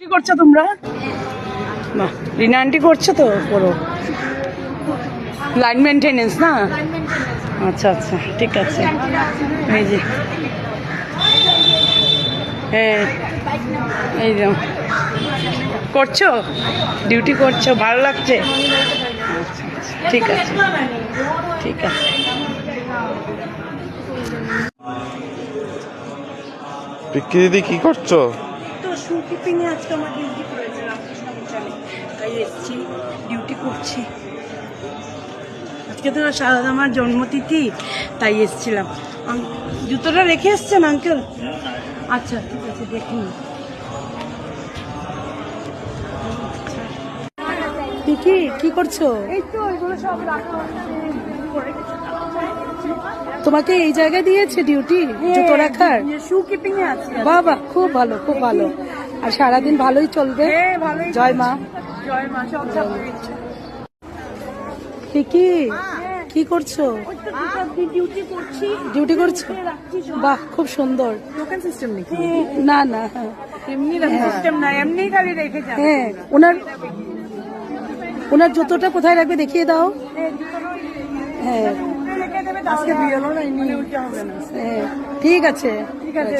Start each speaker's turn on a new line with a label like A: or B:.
A: কি করছো তোমরা? বাহ, রিনা আন্টি করছো তো করো। লাইন মেনটেনেন্স না? আচ্ছা আচ্ছা, ঠিক আছে। এই যে হ্যাঁ, এই যে করছো, ডিউটি করছো, ভালো লাগছে? আচ্ছা আচ্ছা, ঠিক আছে ঠিক আছে।
B: পিক্কি দিদি কি করছো?
A: তো শু কিপিং এ আজকে আমার ডিউটি পড়েছে রামকৃষ্ণ মিশনে, তাই এসেছি, ডিউটি করছি। আজকে তো সারদা আমার জন্মতিথি, তাই এসেছিলাম। জুতোটা রেখে এসছেন আঙ্কেল? আচ্ছা ঠিক আছে, দেখুন। পিকি কি করছো? এই তো এগুলো সব রাখা তোমাকে এই জায়গায় দিয়েছে ডিউটি, জুতো রাখার? শু কিপিং এ আছে। বাবা, খুব ভালো খুব ভালো। আর সারাদিন ভালোই চলবে। জয় মা, জয় মা। সব পিকি কি করছো? ডিউটি করছো? বাহ, খুব সুন্দর। টোকেন সিস্টেম নাকি? না না, এমনি সিস্টেম না, এমনি খালি রেখে যাও। হ্যাঁ, ওনার জুতোটা কোথায় রাখবে দেখিয়ে দাও। হ্যাঁ আজকে দিয়ে হলো না, এমনি উল্টে হবে না। হ্যাঁ ঠিক আছে ঠিক আছে।